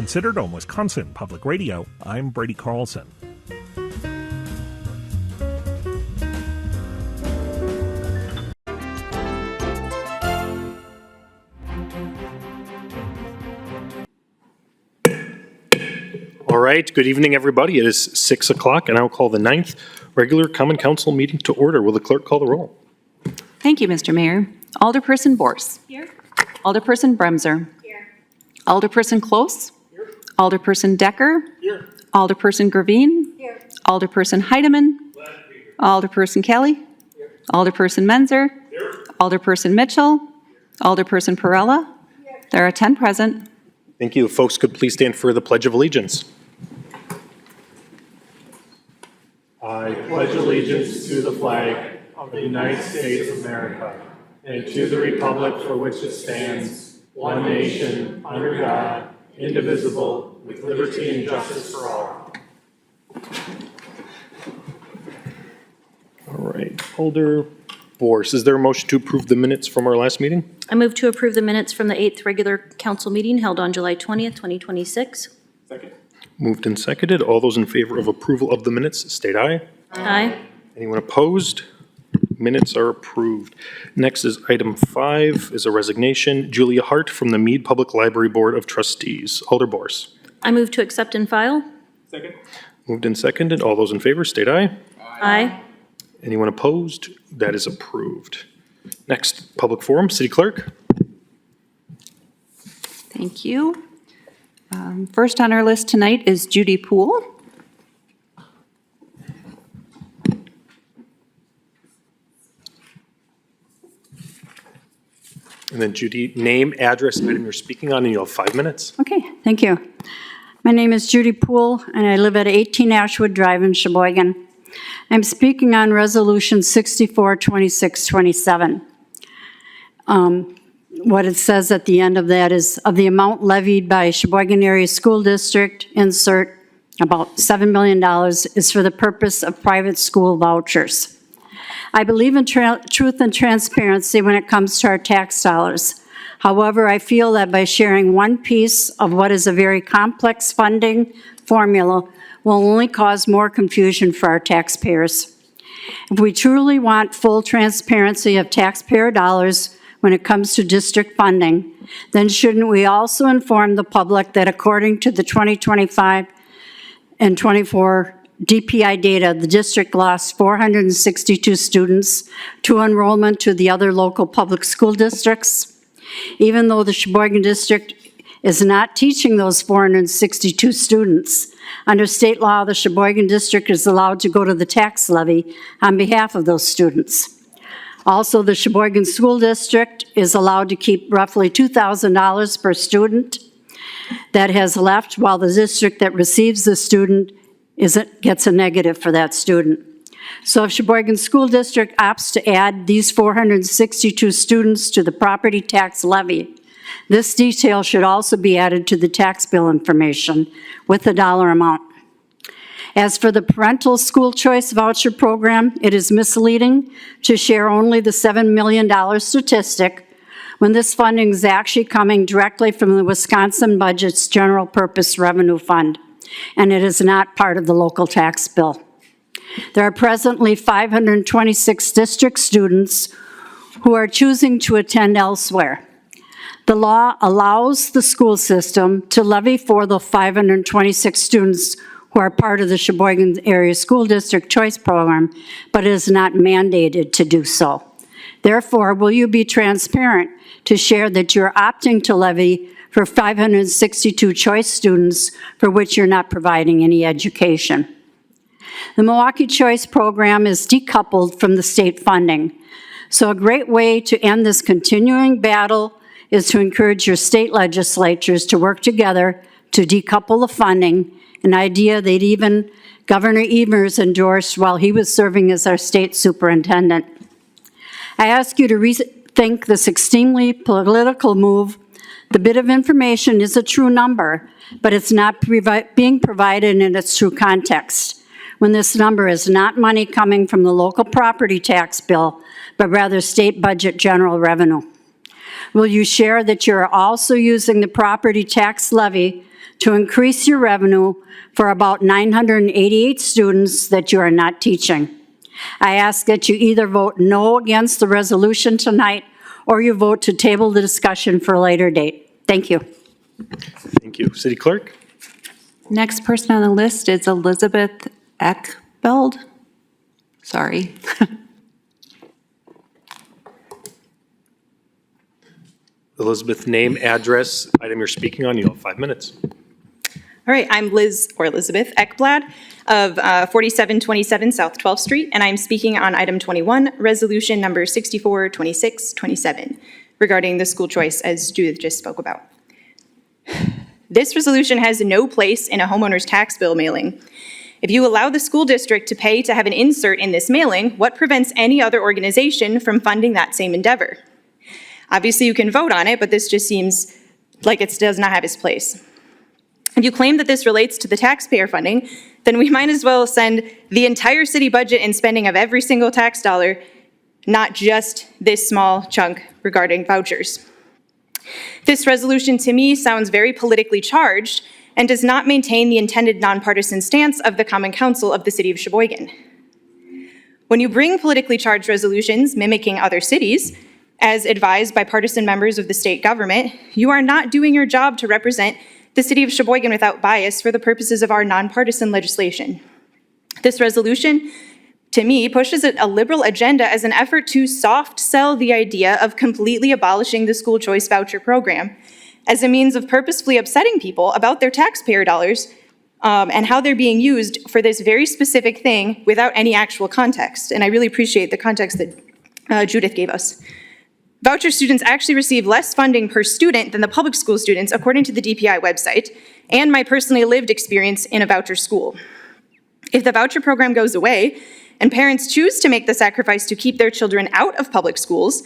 considered on Wisconsin Public Radio. I'm Brady Carlson. All right, good evening, everybody. It is 6 o'clock, and I will call the 9th regular Common Council meeting to order. Will the clerk call the roll? Thank you, Mr. Mayor. Alderperson Bors. Here. Alderperson Bremser. Here. Alderperson Close. Here. Alderperson Decker. Here. Alderperson Gravine. Here. Alderperson Heidemann. Alderperson Kelly. Here. Alderperson Menzer. Here. Alderperson Mitchell. Here. Alderperson Perella. Here. There are 10 present. Thank you. Folks, could please stand for the Pledge of Allegiance. I pledge allegiance to the flag of the United States of America and to the republic for which it stands, one nation, under God, indivisible, with liberty and justice for all. All right. Alder Bors, is there a motion to approve the minutes from our last meeting? I move to approve the minutes from the 8th regular council meeting held on July 20th, 2026. Second. Moved and seconded. All those in favor of approval of the minutes, state aye. Aye. Anyone opposed? Minutes are approved. Next is item 5, is a resignation. Julia Hart from the Mead Public Library Board of Trustees. Alder Bors. I move to accept and file. Second. Moved and seconded. All those in favor, state aye. Aye. Anyone opposed? That is approved. Next, public forum, City Clerk. Thank you. First on our list tonight is Judy Poole. And then Judy, name, address, item you're speaking on, and you'll have 5 minutes. Okay, thank you. My name is Judy Poole, and I live at 18 Ashwood Drive in Sheboygan. I'm speaking on Resolution 642627. What it says at the end of that is, of the amount levied by Sheboygan Area School District, insert about $7 million, is for the purpose of private school vouchers. I believe in truth and transparency when it comes to our tax dollars. However, I feel that by sharing one piece of what is a very complex funding formula will only cause more confusion for our taxpayers. If we truly want full transparency of taxpayer dollars when it comes to district funding, then shouldn't we also inform the public that according to the 2025 and 24 DPI data, the district lost 462 students to enrollment to the other local public school districts? Even though the Sheboygan district is not teaching those 462 students, under state law, the Sheboygan district is allowed to go to the tax levy on behalf of those students. Also, the Sheboygan School District is allowed to keep roughly $2,000 per student that has left, while the district that receives the student gets a negative for that student. So if Sheboygan School District opts to add these 462 students to the property tax levy, this detail should also be added to the tax bill information with the dollar amount. As for the parental school choice voucher program, it is misleading to share only the $7 million statistic when this funding is actually coming directly from the Wisconsin budget's general purpose revenue fund, and it is not part of the local tax bill. There are presently 526 district students who are choosing to attend elsewhere. The law allows the school system to levy for the 526 students who are part of the Sheboygan Area School District Choice Program, but it is not mandated to do so. Therefore, will you be transparent to share that you're opting to levy for 562 choice students for which you're not providing any education? The Milwaukee Choice Program is decoupled from the state funding. So a great way to end this continuing battle is to encourage your state legislatures to work together to decouple the funding, an idea that even Governor Evers endorsed while he was serving as our state superintendent. I ask you to rethink this extremely political move. The bit of information is a true number, but it's not being provided in its true context, when this number is not money coming from the local property tax bill, but rather state budget general revenue. Will you share that you're also using the property tax levy to increase your revenue for about 988 students that you are not teaching. I ask that you either vote no against the resolution tonight or you vote to table the discussion for a later date. Thank you. Thank you. City Clerk? Next person on the list is Elizabeth Eckbeld. Sorry. Elizabeth, name, address, item you're speaking on. You have 5 minutes. All right, I'm Elizabeth Eckblad of 4727 South 12th Street, and I'm speaking on item 21, resolution number 642627, regarding the school choice, as Judith just spoke about. This resolution has no place in a homeowner's tax bill mailing. If you allow the school district to pay to have an insert in this mailing, what prevents any other organization from funding that same endeavor? Obviously, you can vote on it, but this just seems like it does not have its place. If you claim that this relates to the taxpayer funding, then we might as well send the entire city budget and spending of every single tax dollar, not just this small chunk regarding vouchers. This resolution to me sounds very politically charged and does not maintain the intended nonpartisan stance of the Common Council of the City of Sheboygan. When you bring politically charged resolutions mimicking other cities, as advised by partisan members of the state government, you are not doing your job to represent the City of Sheboygan without bias for the purposes of our nonpartisan legislation. This resolution, to me, pushes a liberal agenda as an effort to soft sell the idea of completely abolishing the school choice voucher program as a means of purposefully upsetting people about their taxpayer dollars and how they're being used for this very specific thing without any actual context. And I really appreciate the context that Judith gave us. Voucher students actually receive less funding per student than the public school students, according to the DPI website, and my personally lived experience in a voucher school. If the voucher program goes away, and parents choose to make the sacrifice to keep their children out of public schools,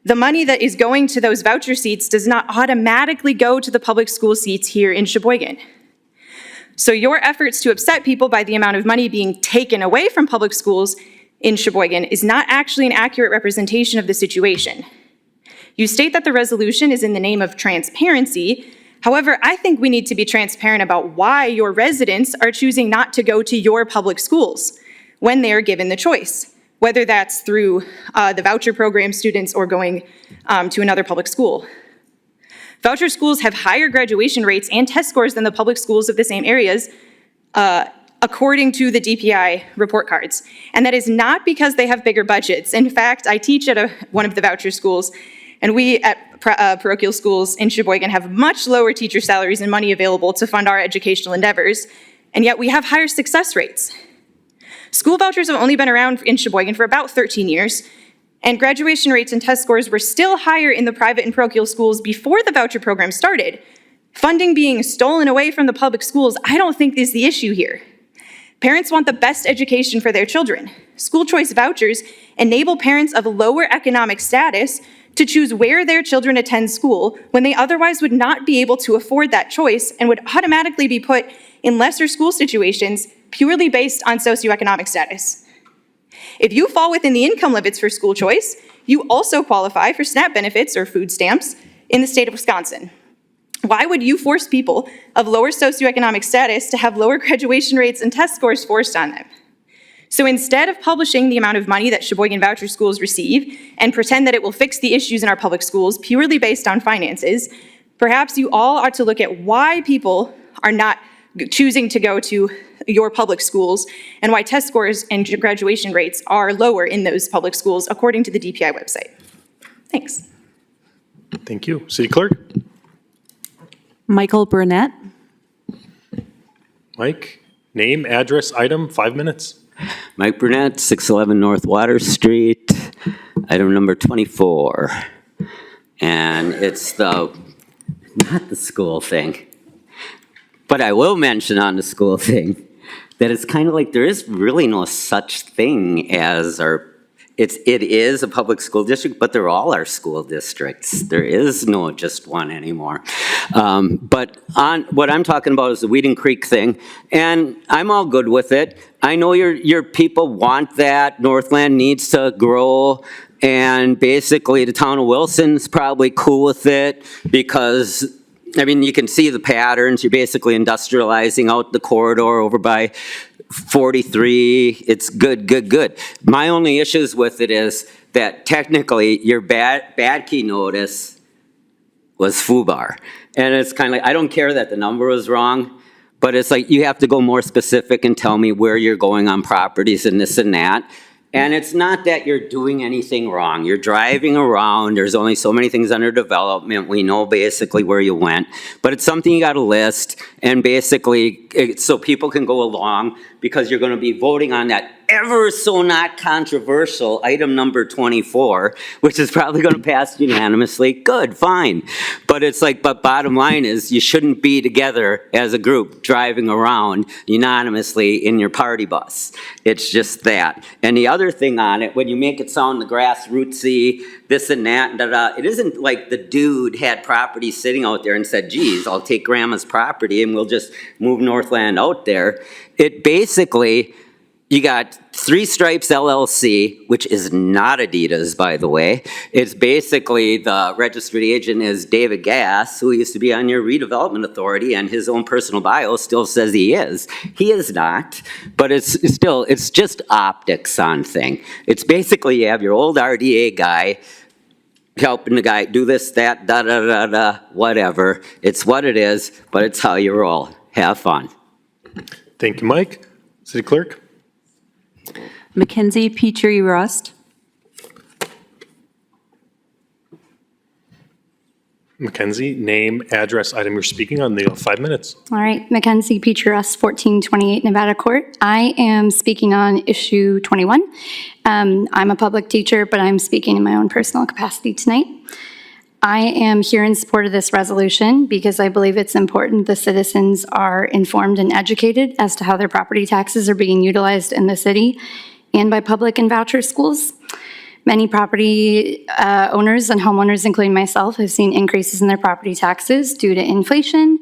the money that is going to those voucher seats does not automatically go to the public school seats here in Sheboygan. So your efforts to upset people by the amount of money being taken away from public schools in Sheboygan is not actually an accurate representation of the situation. You state that the resolution is in the name of transparency. However, I think we need to be transparent about why your residents are choosing not to go to your public schools when they are given the choice, whether that's through the voucher program students or going to another public school. Voucher schools have higher graduation rates and test scores than the public schools of the same areas, according to the DPI report cards. And that is not because they have bigger budgets. In fact, I teach at one of the voucher schools, and we at parochial schools in Sheboygan have much lower teacher salaries and money available to fund our educational endeavors, and yet we have higher success rates. School vouchers have only been around in Sheboygan for about 13 years, and graduation rates and test scores were still higher in the private and parochial schools before the voucher program started. Funding being stolen away from the public schools, I don't think is the issue here. Parents want the best education for their children. School choice vouchers enable parents of lower economic status to choose where their children attend school when they otherwise would not be able to afford that choice and would automatically be put in lesser school situations purely based on socioeconomic status. If you fall within the income limits for school choice, you also qualify for SNAP benefits or food stamps in the state of Wisconsin. Why would you force people of lower socioeconomic status to have lower graduation rates and test scores forced on them? So instead of publishing the amount of money that Sheboygan voucher schools receive and pretend that it will fix the issues in our public schools purely based on finances, perhaps you all ought to look at why people are not choosing to go to your public schools and why test scores and graduation rates are lower in those public schools according to the DPI website. Thanks. Thank you. City Clerk? Michael Burnett. Mike, name, address, item, 5 minutes. Mike Burnett, 611 North Water Street, item number 24. And it's not the school thing. But I will mention on the school thing that it's kind of like there is really no such thing as it is a public school district, but they're all our school districts. There is no just one anymore. But on what I'm talking about is the Weeden Creek thing, and I'm all good with it. I know your people want that. Northland needs to grow, and basically the town of Wilson's probably cool with it because I mean, you can see the patterns. You're basically industrializing out the corridor over by 43. It's good, good, good. My only issues with it is that technically your bad key notice was FUBAR. And it's kind of like, I don't care that the number was wrong, but it's like you have to go more specific and tell me where you're going on properties and this and that. And it's not that you're doing anything wrong. You're driving around. There's only so many things under development. We know basically where you went. But it's something you got to list and basically so people can go along because you're going to be voting on that ever so not controversial item number 24, which is probably going to pass unanimously. Good, fine. But it's like, but bottom line is you shouldn't be together as a group driving around unanimously in your party bus. It's just that. And the other thing on it, when you make it sound the grassrootsy, this and that, it isn't like the dude had property sitting out there and said, geez, I'll take grandma's property and we'll just move Northland out there. It basically, you got Three Stripes LLC, which is not Adidas, by the way. It's basically the registered agent is David Gass, who used to be on your redevelopment authority, and his own personal bio still says he is. He is not, but it's just optics on thing. It's basically you have your old RDA guy helping the guy do this, that, da-da-da-da, whatever. It's what it is, but it's how you roll. Have fun. Thank you, Mike. City Clerk? Mackenzie Petrie Rust. Mackenzie, name, address, item you're speaking on. You have 5 minutes. All right, Mackenzie Petrie Rust, 1428 Nevada Court. I am speaking on issue 21. I'm a public teacher, but I'm speaking in my own personal capacity tonight. I am here in support of this resolution because I believe it's important the citizens are informed and educated as to how their property taxes are being utilized in the city and by public and voucher schools. Many property owners and homeowners, including myself, have seen increases in their property taxes due to inflation.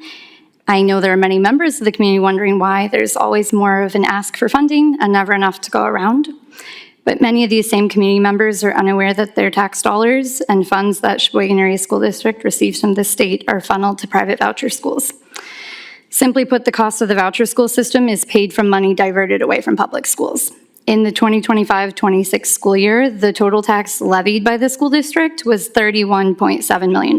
I know there are many members of the community wondering why there's always more of an ask for funding and never enough to go around. But many of these same community members are unaware that their tax dollars and funds that Sheboygan Area School District receives from the state are funneled to private voucher schools. Simply put, the cost of the voucher school system is paid from money diverted away from public schools. In the 2025-26 school year, the total tax levied by the school district was $31.7 million.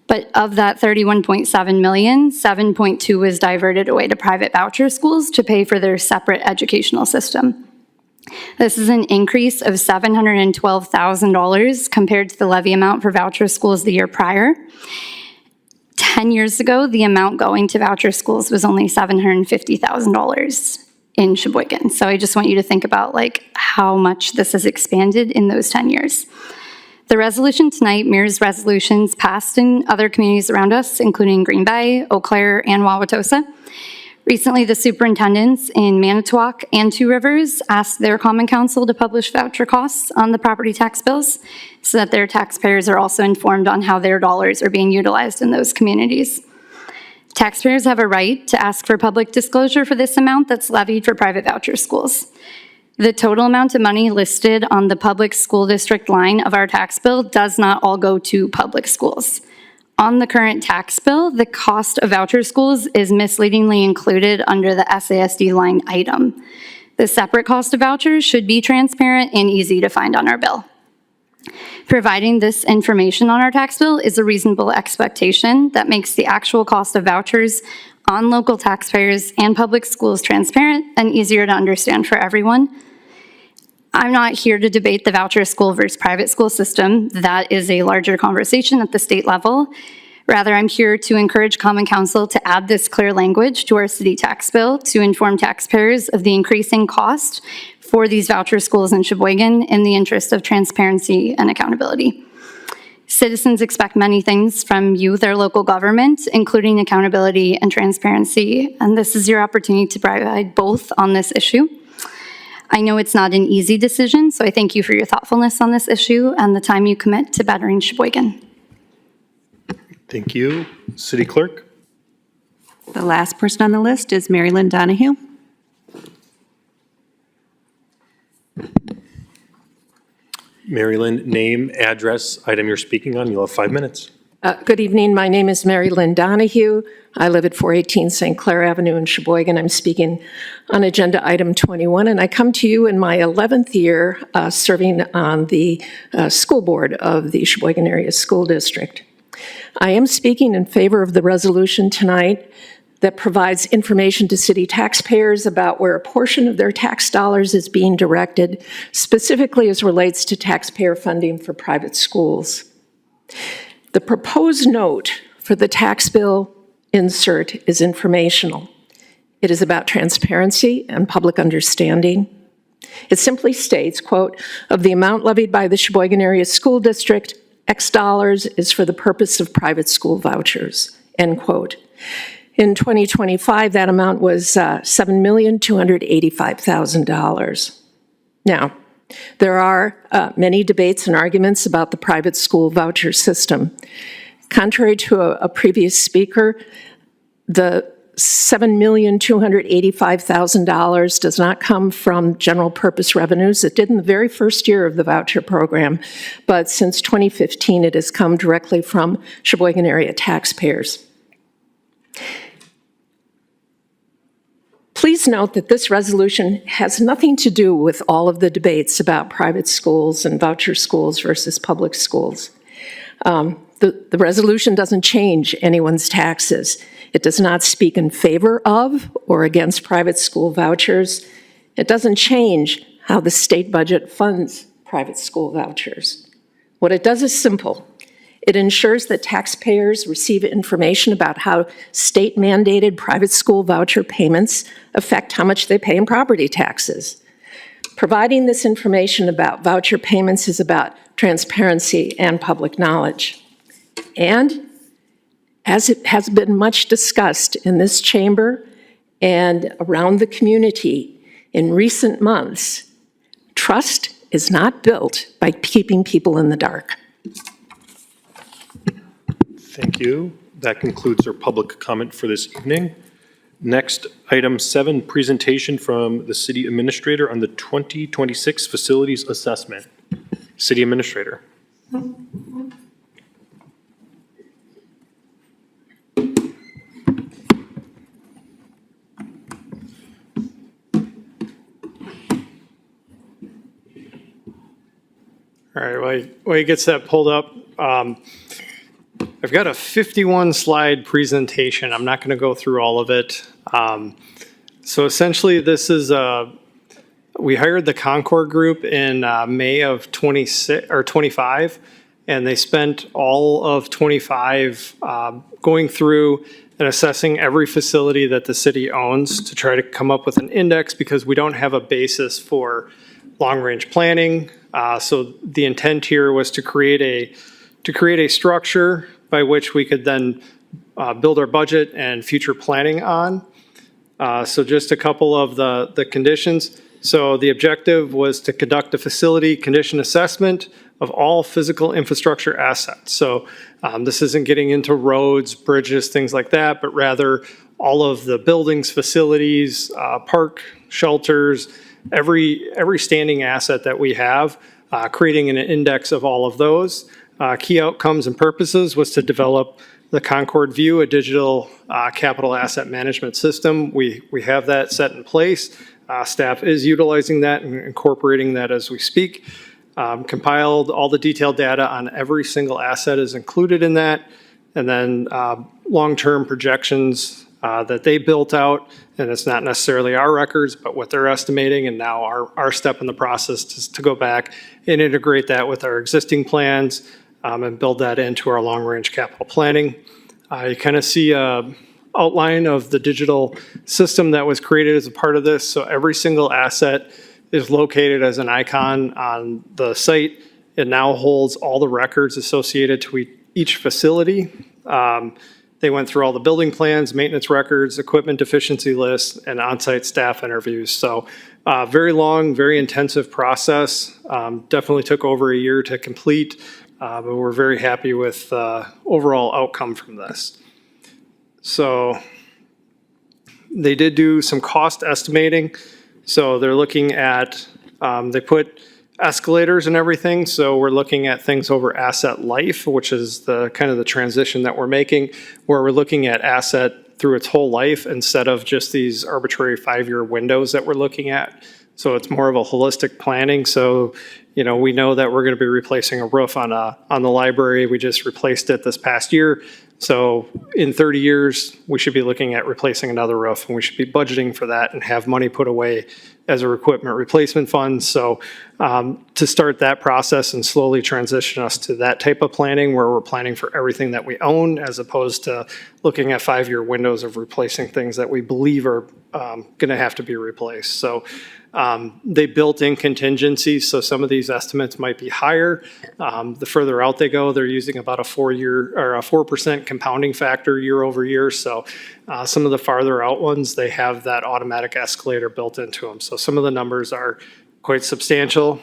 But of that $31.7 million, $7.2 was diverted away to private voucher schools to pay for their separate educational system. This is an increase of $712,000 compared to the levy amount for voucher schools the year prior. 10 years ago, the amount going to voucher schools was only $750,000 in Sheboygan. So I just want you to think about like how much this has expanded in those 10 years. The resolution tonight mirrors resolutions passed in other communities around us, including Green Bay, Eau Claire, and Wauwatosa. Recently, the superintendents in Manitowoc and Two Rivers asked their common council to publish voucher costs on the property tax bills so that their taxpayers are also informed on how their dollars are being utilized in those communities. Taxpayers have a right to ask for public disclosure for this amount that's levied for private voucher schools. The total amount of money listed on the public school district line of our tax bill does not all go to public schools. On the current tax bill, the cost of voucher schools is misleadingly included under the SASD line item. The separate cost of vouchers should be transparent and easy to find on our bill. Providing this information on our tax bill is a reasonable expectation that makes the actual cost of vouchers on local taxpayers and public schools transparent and easier to understand for everyone. I'm not here to debate the voucher school versus private school system. That is a larger conversation at the state level. Rather, I'm here to encourage Common Council to add this clear language to our city tax bill to inform taxpayers of the increasing cost for these voucher schools in Sheboygan in the interest of transparency and accountability. Citizens expect many things from you, their local government, including accountability and transparency, and this is your opportunity to provide both on this issue. I know it's not an easy decision, so I thank you for your thoughtfulness on this issue and the time you commit to bettering Sheboygan. Thank you. City Clerk? The last person on the list is Mary Lynn Donahue. Mary Lynn, name, address, item you're speaking on. You'll have 5 minutes. Good evening. My name is Mary Lynn Donahue. I live at 418 St. Clair Avenue in Sheboygan. I'm speaking on agenda item 21, and I come to you in my 11th year serving on the school board of the Sheboygan Area School District. I am speaking in favor of the resolution tonight that provides information to city taxpayers about where a portion of their tax dollars is being directed, specifically as relates to taxpayer funding for private schools. The proposed note for the tax bill insert is informational. It is about transparency and public understanding. It simply states, quote, of the amount levied by the Sheboygan Area School District, X dollars is for the purpose of private school vouchers, end quote. In 2025, that amount was $7,285,000. Now, there are many debates and arguments about the private school voucher system. Contrary to a previous speaker, the $7,285,000 does not come from general purpose revenues. It did in the very first year of the voucher program, but since 2015, it has come directly from Sheboygan area taxpayers. Please note that this resolution has nothing to do with all of the debates about private schools and voucher schools versus public schools. The resolution doesn't change anyone's taxes. It does not speak in favor of or against private school vouchers. It doesn't change how the state budget funds private school vouchers. What it does is simple. It ensures that taxpayers receive information about how state-mandated private school voucher payments affect how much they pay in property taxes. Providing this information about voucher payments is about transparency and public knowledge. And as it has been much discussed in this chamber and around the community in recent months, trust is not built by keeping people in the dark. Thank you. That concludes our public comment for this evening. Next, item 7, presentation from the city administrator on the 2026 facilities assessment. City administrator. All right, while he gets that pulled up, I've got a 51-slide presentation. I'm not going to go through all of it. So essentially, this is we hired the Concord Group in May of 25, and they spent all of 25 going through and assessing every facility that the city owns to try to come up with an index because we don't have a basis for long-range planning. So the intent here was to create a structure by which we could then build our budget and future planning on. So just a couple of the conditions. So the objective was to conduct a facility condition assessment of all physical infrastructure assets. So this isn't getting into roads, bridges, things like that, but rather all of the buildings, facilities, park, shelters, every standing asset that we have, creating an index of all of those. Key outcomes and purposes was to develop the Concord View, a digital capital asset management system. We have that set in place. Staff is utilizing that and incorporating that as we speak. Compiled all the detailed data on every single asset is included in that. And then long-term projections that they built out, and it's not necessarily our records, but what they're estimating, and now our step in the process is to go back and integrate that with our existing plans and build that into our long-range capital planning. You kind of see an outline of the digital system that was created as a part of this. So every single asset is located as an icon on the site. It now holds all the records associated to each facility. They went through all the building plans, maintenance records, equipment deficiency lists, and on-site staff interviews. So very long, very intensive process. Definitely took over a year to complete, but we're very happy with the overall outcome from this. So they did do some cost estimating. So they're looking at, they put escalators and everything. So we're looking at things over asset life, which is the kind of the transition that we're making, where we're looking at asset through its whole life instead of just these arbitrary 5-year windows that we're looking at. So it's more of a holistic planning. So, you know, we know that we're going to be replacing a roof on the library. We just replaced it this past year. So in 30 years, we should be looking at replacing another roof, and we should be budgeting for that and have money put away as a equipment replacement fund. So to start that process and slowly transition us to that type of planning where we're planning for everything that we own, as opposed to looking at 5-year windows of replacing things that we believe are going to have to be replaced. So they built in contingencies, so some of these estimates might be higher. The further out they go, they're using about a 4% compounding factor year over year. So some of the farther out ones, they have that automatic escalator built into them. So some of the numbers are quite substantial.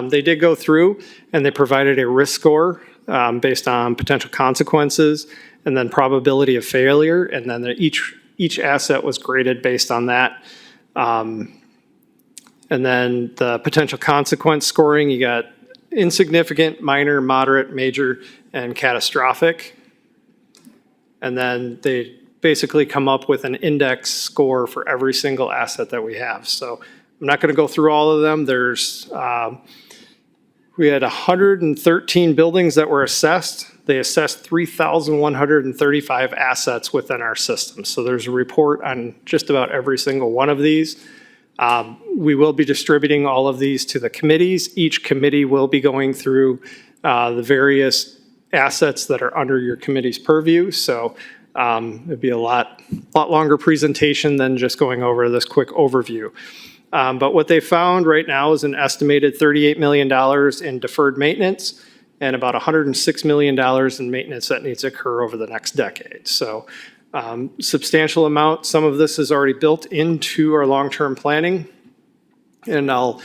They did go through and they provided a risk score based on potential consequences and then probability of failure. And then each asset was graded based on that. And then the potential consequence scoring, you got insignificant, minor, moderate, major, and catastrophic. And then they basically come up with an index score for every single asset that we have. So I'm not going to go through all of them. We had 113 buildings that were assessed. They assessed 3,135 assets within our system. So there's a report on just about every single one of these. We will be distributing all of these to the committees. Each committee will be going through the various assets that are under your committee's purview. So it'd be a lot longer presentation than just going over this quick overview. But what they found right now is an estimated $38 million in deferred maintenance and about $106 million in maintenance that needs to occur over the next decade. So substantial amount. Some of this is already built into our long-term planning. And I'll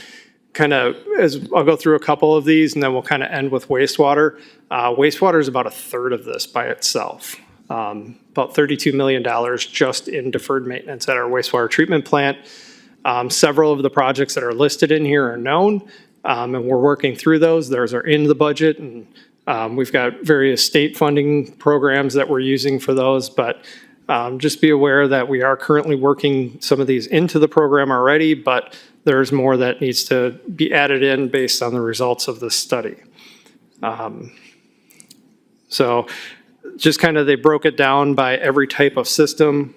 go through a couple of these and then we'll kind of end with wastewater. Wastewater is about a third of this by itself. About $32 million just in deferred maintenance at our wastewater treatment plant. Several of the projects that are listed in here are known, and we're working through those. Those are in the budget, and we've got various state funding programs that we're using for those, but just be aware that we are currently working some of these into the program already, but there's more that needs to be added in based on the results of this study. So just kind of they broke it down by every type of system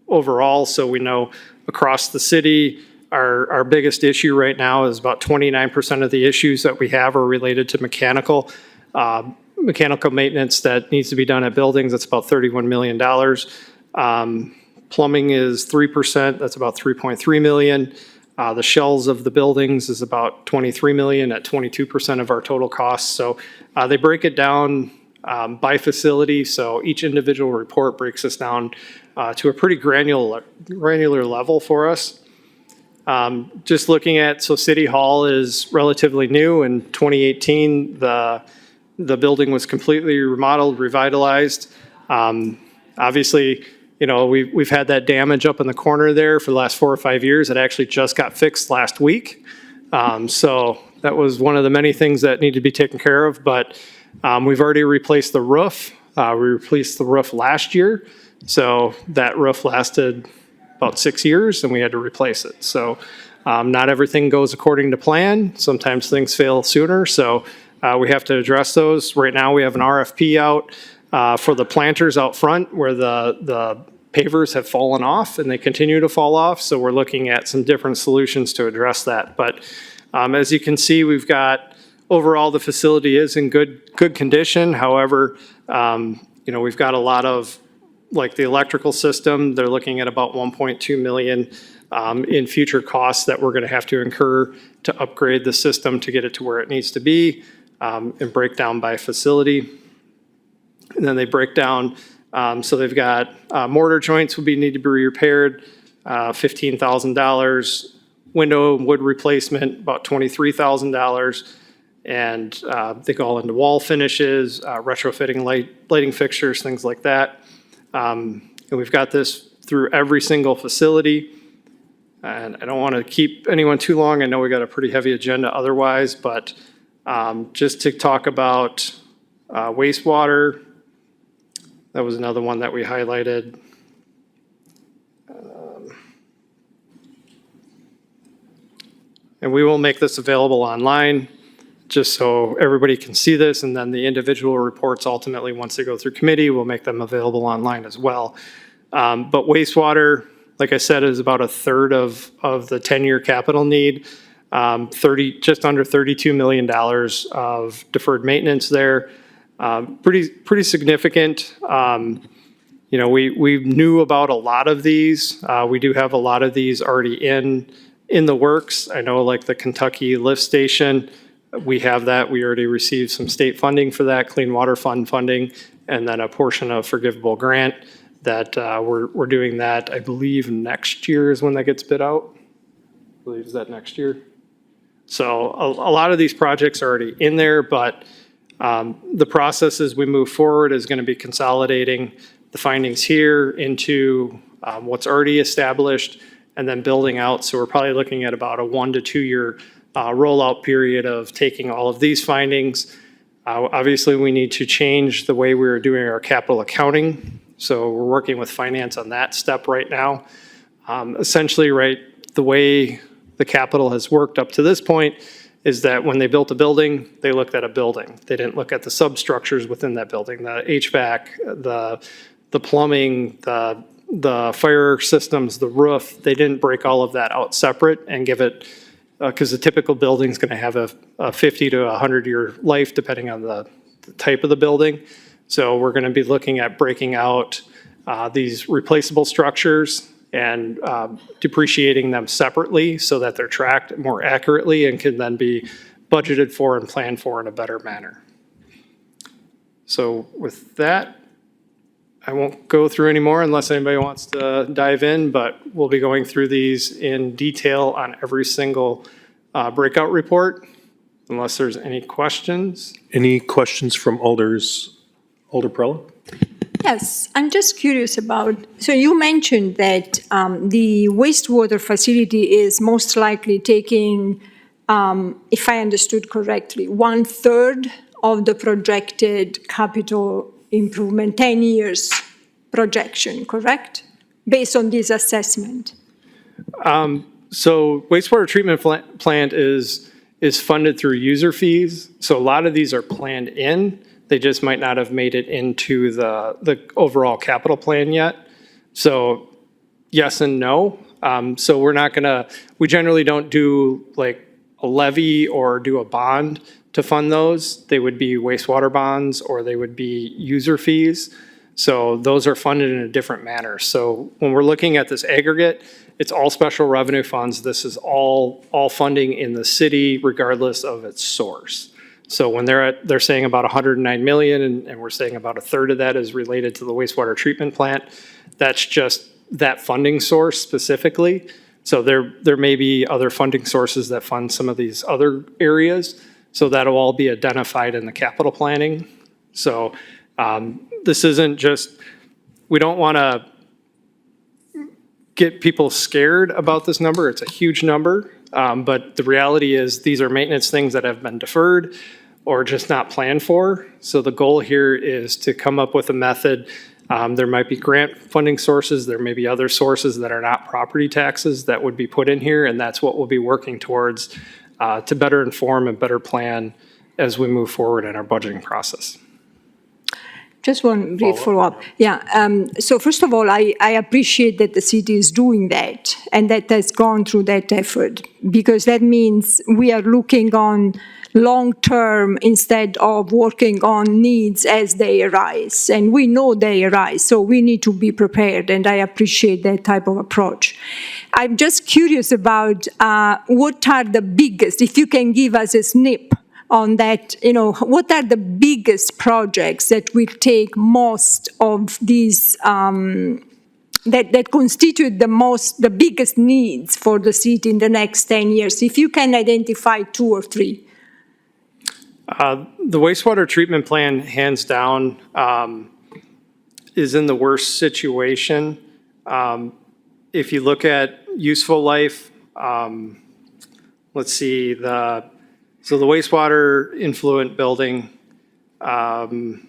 overall, so we know across the city, our biggest issue right now is about 29% of the issues that we have are related to mechanical maintenance that needs to be done at buildings. That's about $31 million. Plumbing is 3%. That's about $3.3 million. The shells of the buildings is about $23 million at 22% of our total costs. So they break it down by facility. So each individual report breaks us down to a pretty granular level for us. Just looking at, so City Hall is relatively new. In 2018, the building was completely remodeled, revitalized. Obviously, you know, we've had that damage up in the corner there for the last 4 or 5 years. It actually just got fixed last week. So that was one of the many things that need to be taken care of, but we've already replaced the roof. We replaced the roof last year. So that roof lasted about 6 years and we had to replace it. So not everything goes according to plan. Sometimes things fail sooner. So we have to address those. Right now we have an RFP out for the planters out front where the pavers have fallen off and they continue to fall off. So we're looking at some different solutions to address that. But as you can see, we've got overall the facility is in good condition. However, you know, we've got a lot of, like the electrical system, they're looking at about 1.2 million in future costs that we're going to have to incur to upgrade the system to get it to where it needs to be, and break down by facility. And then they break down, so they've got mortar joints need to be repaired, $15,000, window and wood replacement, about $23,000, and they go all into wall finishes, retrofitting lighting fixtures, things like that. And we've got this through every single facility. And I don't want to keep anyone too long. I know we got a pretty heavy agenda otherwise, but just to talk about wastewater, that was another one that we highlighted. And we will make this available online, just so everybody can see this, and then the individual reports ultimately, once they go through committee, we'll make them available online as well. But wastewater, like I said, is about a third of the 10-year capital need. Just under $32 million of deferred maintenance there. Pretty significant. You know, we knew about a lot of these. We do have a lot of these already in the works. I know, like the Kentucky lift station, we have that. We already received some state funding for that, Clean Water Fund funding, and then a portion of forgivable grant that we're doing that. I believe next year is when that gets bid out. I believe is that next year. So a lot of these projects are already in there, but the process as we move forward is going to be consolidating the findings here into what's already established and then building out. So we're probably looking at about a 1 to 2 year rollout period of taking all of these findings. Obviously, we need to change the way we're doing our capital accounting. So we're working with finance on that step right now. Essentially, right, the way the capital has worked up to this point is that when they built a building, they looked at a building. They didn't look at the substructures within that building, the HVAC, the plumbing, the fire systems, the roof. They didn't break all of that out separate and give it, because the typical building is going to have a 50 to 100 year life depending on the type of the building. So we're going to be looking at breaking out these replaceable structures and depreciating them separately so that they're tracked more accurately and can then be budgeted for and planned for in a better manner. So with that, I won't go through any more unless anybody wants to dive in, but we'll be going through these in detail on every single breakout report, unless there's any questions. Any questions from Alder Perla? Yes, I'm just curious about, so you mentioned that the wastewater facility is most likely taking, if I understood correctly, 1/3 of the projected capital improvement, 10 years projection, correct? Based on this assessment. So wastewater treatment plant is funded through user fees. So a lot of these are planned in. They just might not have made it into the overall capital plan yet. So yes and no. So we're not gonna, we generally don't do like a levy or do a bond to fund those. They would be wastewater bonds or they would be user fees. So those are funded in a different manner. So when we're looking at this aggregate, it's all special revenue funds. This is all funding in the city regardless of its source. So when they're saying about 109 million and we're saying about a third of that is related to the wastewater treatment plant, that's just that funding source specifically. So there may be other funding sources that fund some of these other areas. So that'll all be identified in the capital planning. So this isn't just, we don't want to get people scared about this number. It's a huge number. But the reality is these are maintenance things that have been deferred or just not planned for. So the goal here is to come up with a method. There might be grant funding sources. There may be other sources that are not property taxes that would be put in here. And that's what we'll be working towards to better inform and better plan as we move forward in our budgeting process. Just one brief follow-up. Yeah, so first of all, I appreciate that the city is doing that and that has gone through that effort, because that means we are looking on long-term instead of working on needs as they arise. And we know they arise, so we need to be prepared, and I appreciate that type of approach. I'm just curious about what are the biggest, if you can give us a snip on that, what are the biggest projects that will take most of these, that constitute the biggest needs for the city in the next 10 years? If you can identify 2 or 3. The wastewater treatment plan, hands down, is in the worst situation. If you look at, useful life, let's see, the wastewater influent building, they don't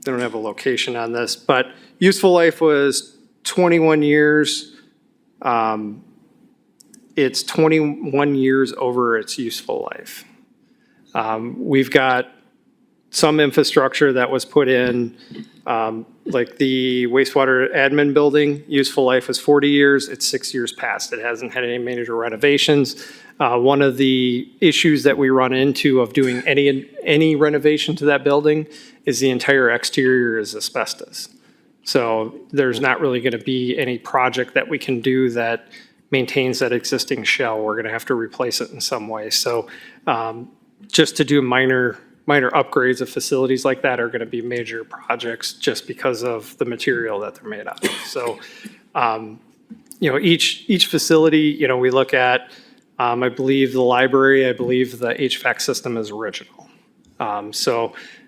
have a location on this, but useful life was 21 years. It's 21 years over its useful life. We've got some infrastructure that was put in, like the wastewater admin building, useful life was 40 years, it's 6 years past. It hasn't had any major renovations. One of the issues that we run into of doing any renovation to that building is the entire exterior is asbestos. So there's not really going to be any project that we can do that maintains that existing shell. We're going to have to replace it in some way. So just to do minor upgrades of facilities like that are going to be major projects just because of the material that they're made out of. So, each facility, we look at, I believe the library, I believe the HVAC system is original.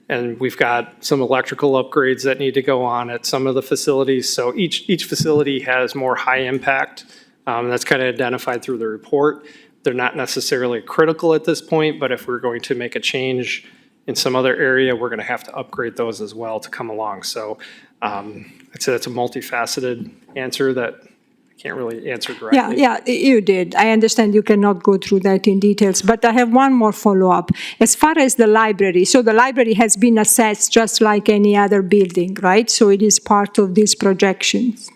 And we've got some electrical upgrades that need to go on at some of the facilities. So each facility has more high impact. That's kind of identified through the report. They're not necessarily critical at this point, but if we're going to make a change in some other area, we're going to have to upgrade those as well to come along. So I'd say that's a multifaceted answer that I can't really answer directly. Yeah, you did. I understand you cannot go through that in details, but I have one more follow-up. As far as the library, so the library has been assessed just like any other building, right? So it is part of these projections.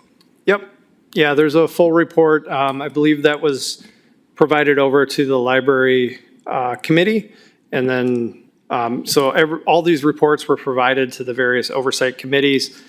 Yep. Yeah, there's a full report. I believe that was provided over to the library committee. And then, all these reports were provided to the various oversight committees.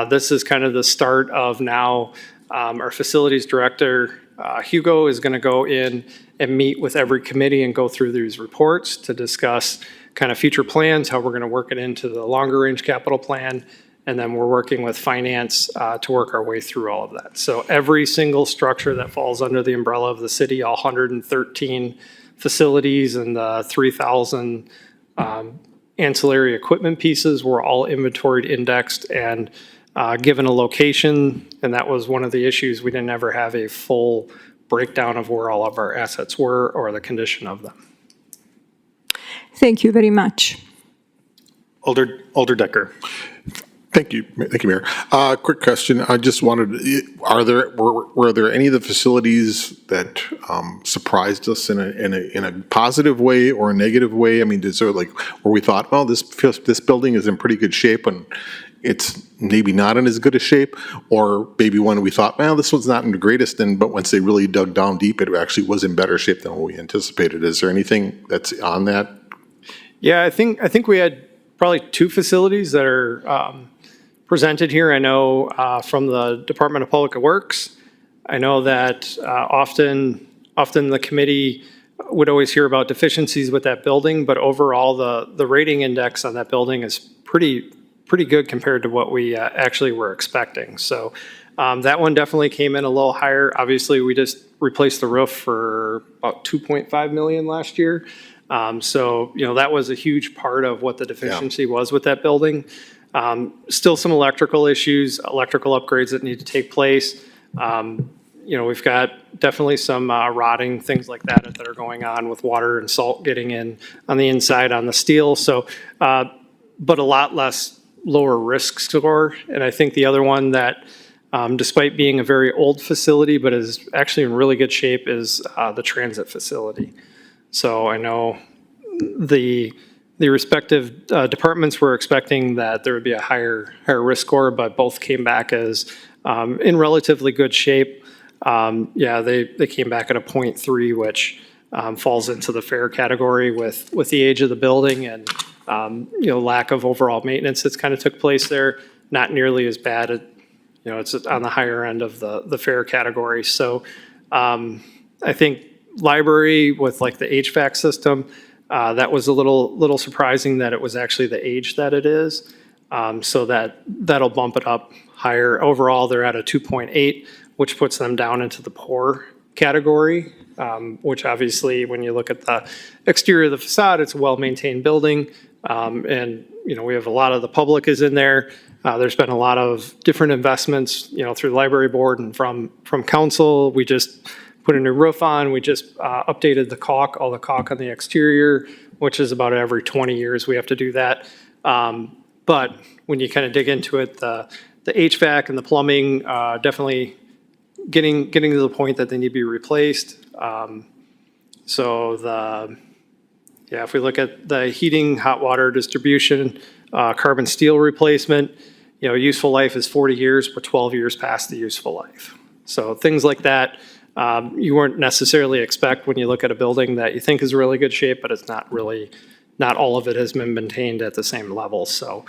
This is kind of the start of now our facilities director, Hugo, is going to go in and meet with every committee and go through these reports to discuss kind of future plans, how we're going to work it into the longer range capital plan. And then we're working with finance to work our way through all of that. So every single structure that falls under the umbrella of the city, all 113 facilities and the 3,000 ancillary equipment pieces were all inventoried, indexed, and given a location. And that was one of the issues. We didn't ever have a full breakdown of where all of our assets were or the condition of them. Thank you very much. Alder Decker. Thank you, Mayor. Quick question. I just wanted, were there any of the facilities that surprised us in a positive way or a negative way? I mean, is there where we thought, well, this building is in pretty good shape and it's maybe not in as good a shape, or maybe one we thought, well, this one's not in the greatest, but once they really dug down deep, it actually was in better shape than what we anticipated. Is there anything that's on that? Yeah, I think we had probably two facilities that are presented here. I know from the Department of Public Works, I know that often the committee would always hear about deficiencies with that building, but overall the rating index on that building is pretty good compared to what we actually were expecting. So that one definitely came in a little higher. Obviously, we just replaced the roof for about $2.5 million last year. So that was a huge part of what the deficiency was with that building. Still some electrical issues, electrical upgrades that need to take place. We've got definitely some rotting, things like that are going on with water and salt getting in on the inside on the steel. So, but a lot lower risk score. And I think the other one that, despite being a very old facility, but is actually in really good shape is the transit facility. So I know the respective departments were expecting that there would be a higher risk score, but both came back as in relatively good shape. They came back at a 0.3, which falls into the fair category with the age of the building and lack of overall maintenance that's kind of took place there. Not nearly as bad. It's on the higher end of the fair category. So I think library with like the HVAC system, that was a little surprising that it was actually the age that it is. So that'll bump it up higher. Overall, they're at a 2.8, which puts them down into the poor category, which obviously when you look at the exterior of the facade, it's a well-maintained building. And we have a lot of the public is in there. There's been a lot of different investments, through the library board and from council. We just put a new roof on. We just updated all the caulk on the exterior, which is about every 20 years we have to do that. But when you kind of dig into it, the HVAC and the plumbing, definitely getting to the point that they need to be replaced. If we look at the heating, hot water distribution, carbon steel replacement, useful life is 40 years, we're 12 years past the useful life. So things like that, you wouldn't necessarily expect when you look at a building that you think is really good shape, but it's not all of it has been maintained at the same level. So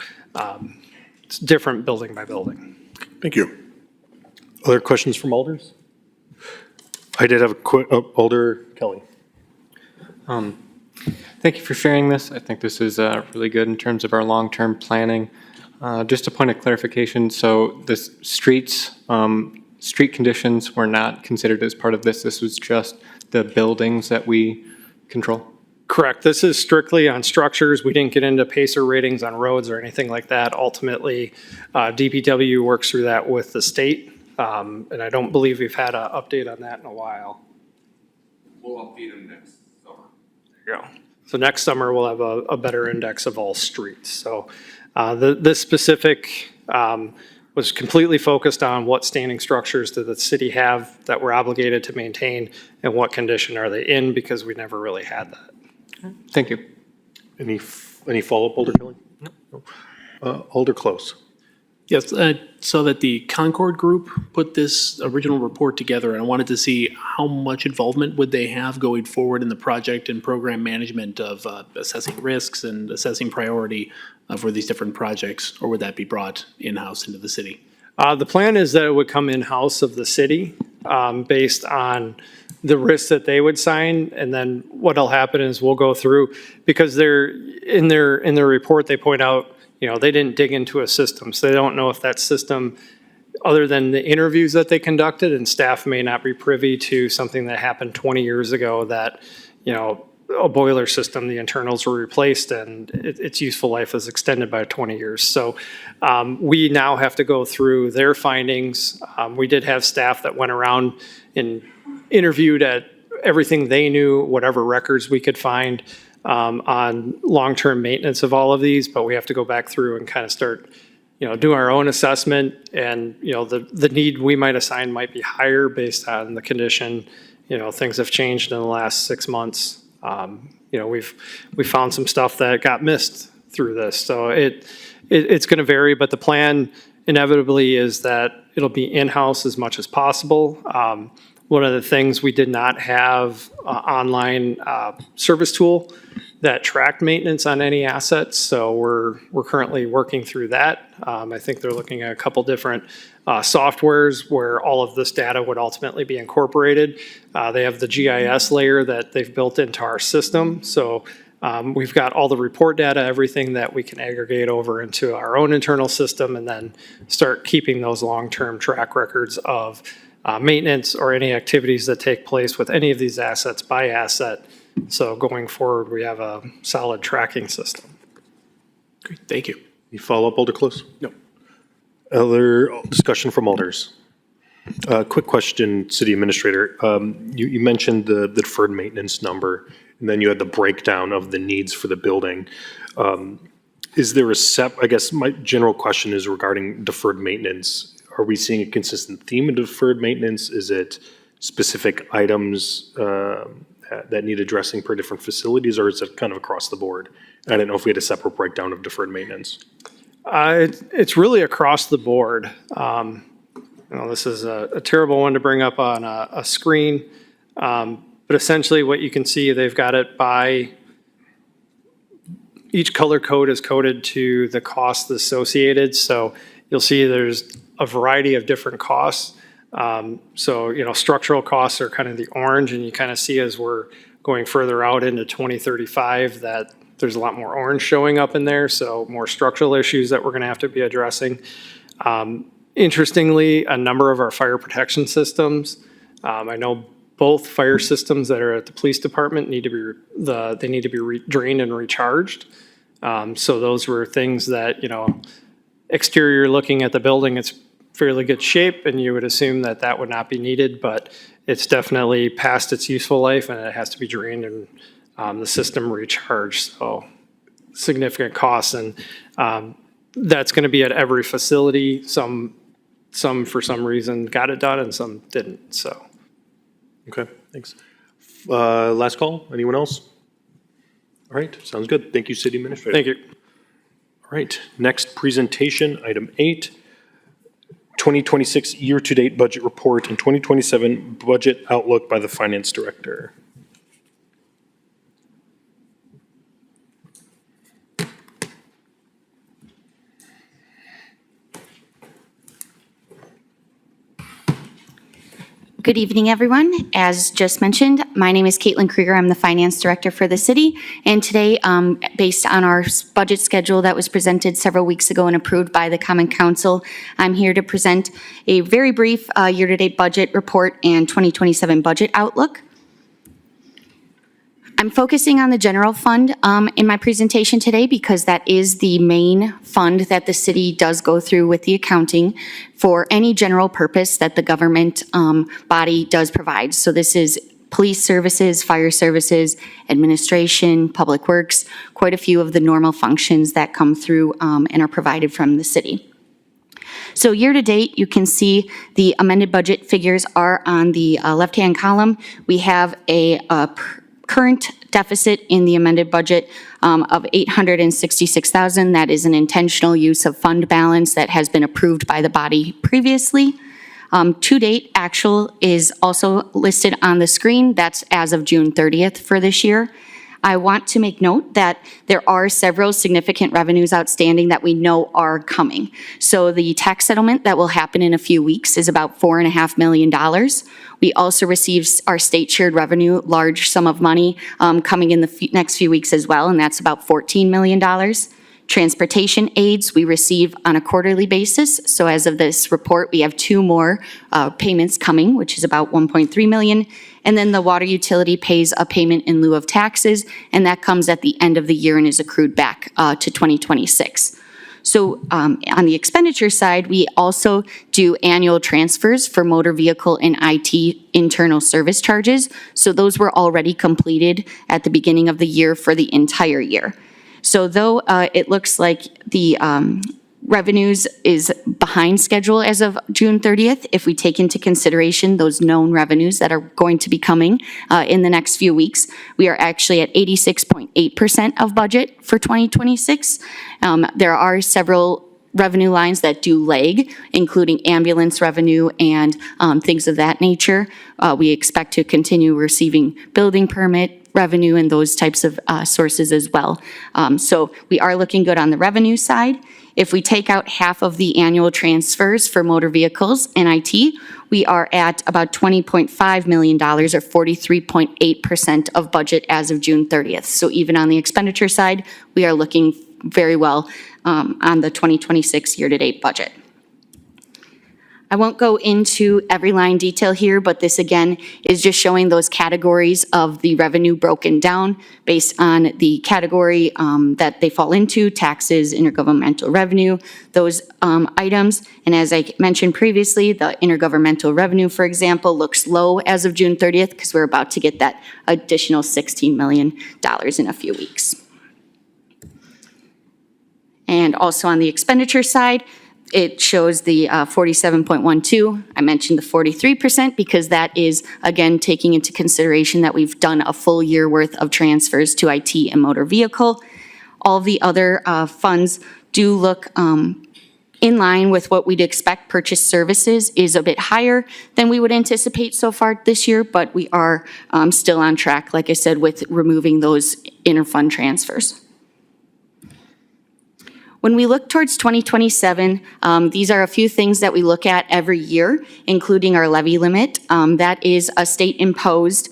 it's different building by building. Thank you. Other questions from alders? I did have a quick, Alder Kelly. Thank you for sharing this. I think this is really good in terms of our long-term planning. Just a point of clarification, so the street conditions were not considered as part of this. This was just the buildings that we control? Correct. This is strictly on structures. We didn't get into PACER ratings on roads or anything like that. Ultimately, DPW works through that with the state, and I don't believe we've had an update on that in a while. We'll update them next summer. There you go. So next summer, we'll have a better index of all streets. So this specific was completely focused on what standing structures did the city have that we're obligated to maintain and what condition are they in, because we never really had that. Thank you. Any follow-up, Alder Kelly? No. Alder Close. Yes, so that the Concord Group put this original report together, and I wanted to see how much involvement would they have going forward in the project and program management of assessing risks and assessing priority for these different projects, or would that be brought in-house into the city? The plan is that it would come in-house of the city based on the risks that they would sign, and then what'll happen is we'll go through, because they're in their report, they point out, they didn't dig into a system, so they don't know if that system, other than the interviews that they conducted, and staff may not be privy to something that happened 20 years ago that, a boiler system, the internals were replaced and its useful life is extended by 20 years. So we now have to go through their findings. We did have staff that went around and interviewed at everything they knew, whatever records we could find on long-term maintenance of all of these, but we have to go back through and kind of start, do our own assessment, and, the need we might assign might be higher based on the condition. Things have changed in the last 6 months. We found some stuff that got missed through this. So it's going to vary, but the plan inevitably is that it'll be in-house as much as possible. One of the things, we did not have online service tool that tracked maintenance on any assets, so we're currently working through that. I think they're looking at a couple different softwares where all of this data would ultimately be incorporated. They have the GIS layer that they've built into our system, so we've got all the report data, everything that we can aggregate over into our own internal system, and then start keeping those long-term track records of maintenance or any activities that take place with any of these assets by asset. So going forward, we have a solid tracking system. Great, thank you. Any follow-up, Alder Close? No. Other discussion from alders? Quick question, City Administrator. You mentioned the deferred maintenance number, and then you had the breakdown of the needs for the building. Is there I guess my general question is regarding deferred maintenance. Are we seeing a consistent theme of deferred maintenance? Is it specific items that need addressing per different facilities, or is it kind of across the board? I didn't know if we had a separate breakdown of deferred maintenance. It's really across the board. This is a terrible one to bring up on a screen, but essentially what you can see, they've got it by, each color code is coded to the cost associated. So you'll see there's a variety of different costs. Structural costs are kind of the orange, and you kind of see as we're going further out into 2035 that there's a lot more orange showing up in there, so more structural issues that we're going to have to be addressing. Interestingly, a number of our fire protection systems, I know both fire systems that are at the police department need to be drained and recharged. So those were things that, exterior looking at the building, it's fairly good shape, and you would assume that that would not be needed, but it's definitely past its useful life, and it has to be drained and the system recharged. So significant costs, and that's going to be at every facility. Some for some reason got it done, and some didn't. So. Okay, thanks. Last call, anyone else? All right, sounds good. Thank you, City Administrator. Thank you. All right, next presentation, item 8, 2026 year-to-date budget report and 2027 budget outlook by the Finance Director. Good evening, everyone. As just mentioned, my name is Caitlin Krieger. I'm the Finance Director for the city. And today, based on our budget schedule that was presented several weeks ago and approved by the Common Council, I'm here to present a very brief year-to-date budget report and 2027 budget outlook. I'm focusing on the general fund in my presentation today because that is the main fund that the city does go through with the accounting for any general purpose that the government body does provide. So this is police services, fire services, administration, public works, quite a few of the normal functions that come through and are provided from the city. So year to date, you can see the amended budget figures are on the left-hand column. We have a current deficit in the amended budget of $866,000. That is an intentional use of fund balance that has been approved by the body previously. To date, actual is also listed on the screen. That's as of June 30th for this year. I want to make note that there are several significant revenues outstanding that we know are coming. So the tax settlement that will happen in a few weeks is about $4.5 million. We also received our state shared revenue, large sum of money coming in the next few weeks as well, and that's about $14 million. Transportation aids we receive on a quarterly basis. So as of this report, we have 2 more payments coming, which is about $1.3 million. And then the water utility pays a payment in lieu of taxes, and that comes at the end of the year and is accrued back to 2026. So on the expenditure side, we also do annual transfers for motor vehicle and IT internal service charges. So those were already completed at the beginning of the year for the entire year. So though it looks like the revenues is behind schedule as of June 30th, if we take into consideration those known revenues that are going to be coming in the next few weeks, we are actually at 86.8% of budget for 2026. There are several revenue lines that do lag, including ambulance revenue and things of that nature. We expect to continue receiving building permit revenue and those types of sources as well. So we are looking good on the revenue side. If we take out half of the annual transfers for motor vehicles and IT, we are at about $20.5 million or 43.8% of budget as of June 30th. So even on the expenditure side, we are looking very well on the 2026 year-to-date budget. I won't go into every line detail here, but this again is just showing those categories of the revenue broken down based on the category that they fall into, taxes, intergovernmental revenue, those items. And as I mentioned previously, the intergovernmental revenue, for example, looks low as of June 30th because we're about to get that additional $16 million in a few weeks. And also on the expenditure side, it shows the 47.12. I mentioned the 43% because that is, again, taking into consideration that we've done a full year worth of transfers to IT and motor vehicle. All the other funds do look in line with what we'd expect. Purchase services is a bit higher than we would anticipate so far this year, but we are still on track, like I said, with removing those interfund transfers. When we look towards 2027, these are a few things that we look at every year, including our levy limit. That is a state-imposed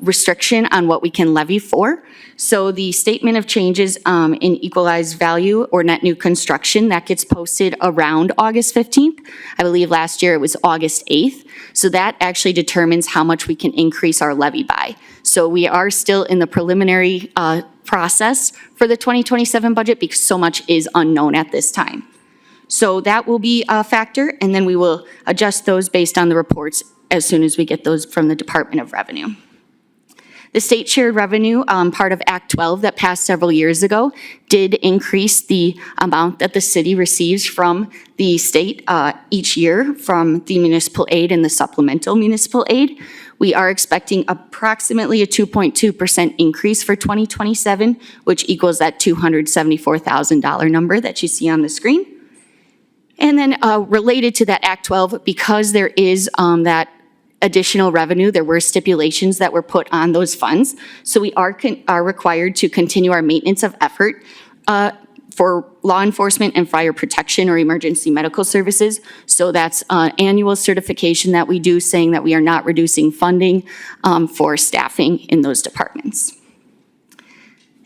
restriction on what we can levy for. So the statement of changes in equalized value or net new construction, that gets posted around August 15th. I believe last year it was August 8th. So that actually determines how much we can increase our levy by. So we are still in the preliminary process for the 2027 budget because so much is unknown at this time. So that will be a factor, and then we will adjust those based on the reports as soon as we get those from the Department of Revenue. The state shared revenue, part of Act 12 that passed several years ago, did increase the amount that the city receives from the state each year from the municipal aid and the supplemental municipal aid. We are expecting approximately a 2.2% increase for 2027, which equals that $274,000 number that you see on the screen. And then related to that Act 12, because there is that additional revenue, there were stipulations that were put on those funds. So we are required to continue our maintenance of effort for law enforcement and fire protection or emergency medical services. So that's an annual certification that we do saying that we are not reducing funding for staffing in those departments.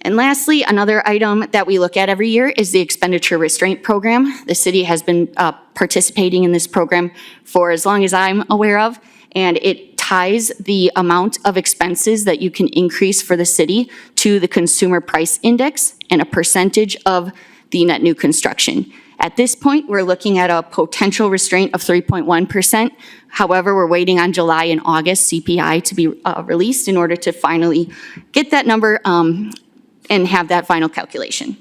And lastly, another item that we look at every year is the expenditure restraint program. The city has been participating in this program for as long as I'm aware of, and it ties the amount of expenses that you can increase for the city to the consumer price index and a percentage of the net new construction. At this point, we're looking at a potential restraint of 3.1%. However, we're waiting on July and August CPI to be released in order to finally get that number and have that final calculation.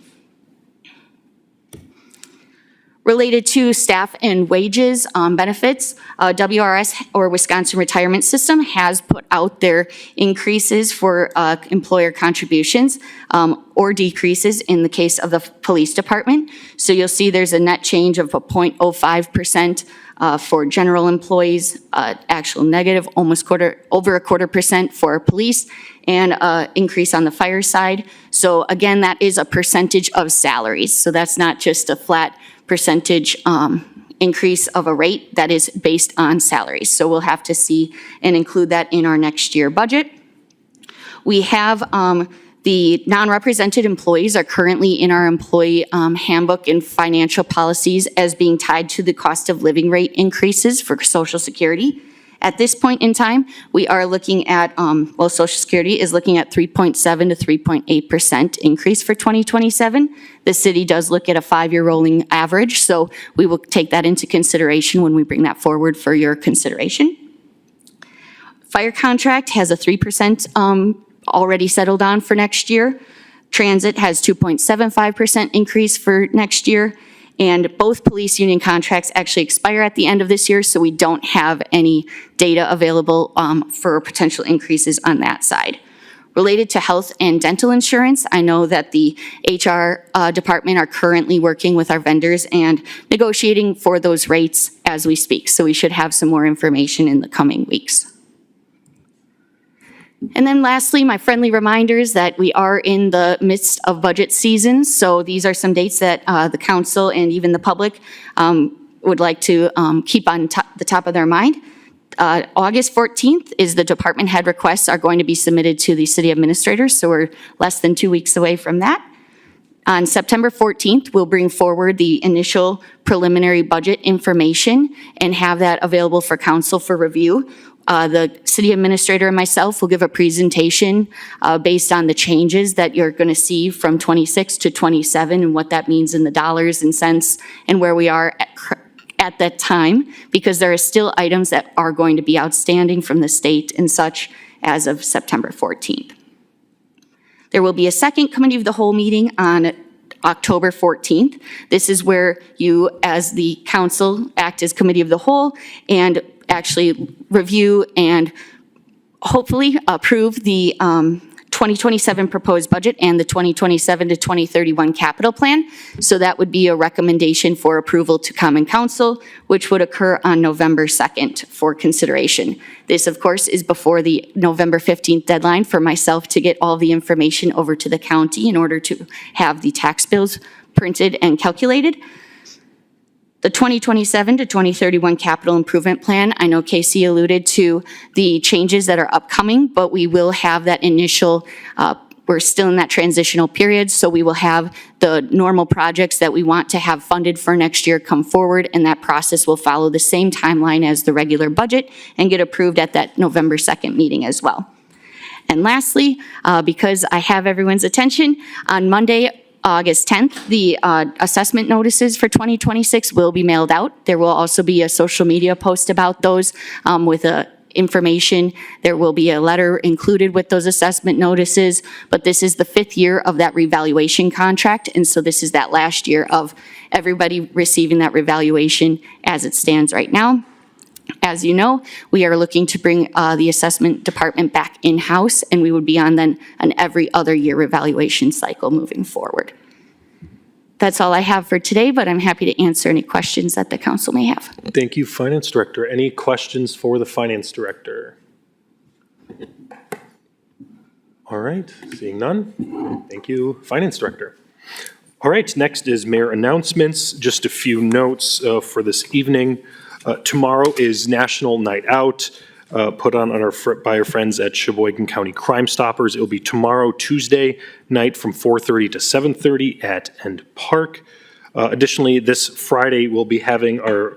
Related to staff and wages benefits, WRS or Wisconsin Retirement System has put out their increases for employer contributions or decreases in the case of the police department. So you'll see there's a net change of a 0.05% for general employees, actual negative, over a quarter percent for police, and increase on the fire side. So again, that is a percentage of salaries. So that's not just a flat percentage increase of a rate that is based on salaries. So we'll have to see and include that in our next year budget. We have the non-represented employees are currently in our employee handbook and financial policies as being tied to the cost of living rate increases for Social Security. At this point in time, we are looking at, Social Security is looking at 3.7 to 3.8% increase for 2027. The city does look at a 5-year rolling average, so we will take that into consideration when we bring that forward for your consideration. Fire contract has a 3% already settled on for next year. Transit has 2.75% increase for next year. And both police union contracts actually expire at the end of this year, so we don't have any data available for potential increases on that side. Related to health and dental insurance, I know that the HR department are currently working with our vendors and negotiating for those rates as we speak, so we should have some more information in the coming weeks. And then lastly, my friendly reminders that we are in the midst of budget season. So these are some dates that the council and even the public would like to keep on the top of their mind. August 14th is the department head requests are going to be submitted to the city administrators. So we're less than 2 weeks away from that. On September 14th, we'll bring forward the initial preliminary budget information and have that available for council for review. The city administrator and myself will give a presentation based on the changes that you're going to see from 26 to 27 and what that means in the dollars and cents and where we are at that time, because there are still items that are going to be outstanding from the state and such as of September 14th. There will be a second committee of the whole meeting on October 14th. This is where you, as the council, act as committee of the whole and actually review and hopefully approve the 2027 proposed budget and the 2027 to 2031 capital plan. So that would be a recommendation for approval to Common Council, which would occur on November 2nd for consideration. This, of course, is before the November 15th deadline for myself to get all the information over to the county in order to have the tax bills printed and calculated. The 2027 to 2031 capital improvement plan, I know Casey alluded to the changes that are upcoming, but we will have that initial, we're still in that transitional period, so we will have the normal projects that we want to have funded for next year come forward, and that process will follow the same timeline as the regular budget and get approved at that November 2nd meeting as well. And lastly, because I have everyone's attention, on Monday, August 10th, the assessment notices for 2026 will be mailed out. There will also be a social media post about those with information. There will be a letter included with those assessment notices, but this is the 5th year of that revaluation contract, and so this is that last year of everybody receiving that revaluation as it stands right now. As you know, we are looking to bring the assessment department back in-house, and we would be on then an every other year evaluation cycle moving forward. That's all I have for today, but I'm happy to answer any questions that the council may have. Thank you, Finance Director. Any questions for the Finance Director? All right, seeing none. Thank you, Finance Director. All right, next is Mayor announcements. Just a few notes for this evening. Tomorrow is National Night Out, put on by our friends at Sheboygan County Crime Stoppers. It will be tomorrow, Tuesday night from 4:30 to 7:30 at End Park. Additionally, this Friday, we'll be having our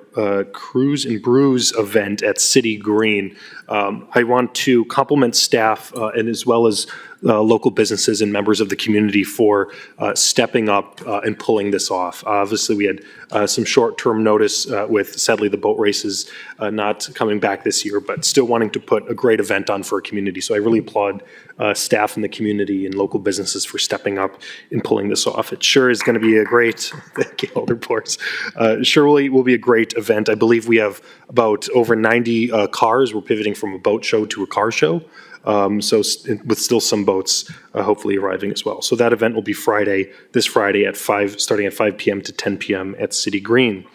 Cruise and Brews event at City Green. I want to compliment staff and as well as local businesses and members of the community for stepping up and pulling this off. Obviously, we had some short-term notice with, sadly, the boat races not coming back this year, but still wanting to put a great event on for our community. So I really applaud staff in the community and local businesses for stepping up and pulling this off. It sure is going to be a great, thank you, Alder Ports. Surely will be a great event. I believe we have about over 90 cars. We're pivoting from a boat show to a car show. With still some boats hopefully arriving as well. So that event will be this Friday at 5, starting at 5 p.m. to 10 p.m. at City Green.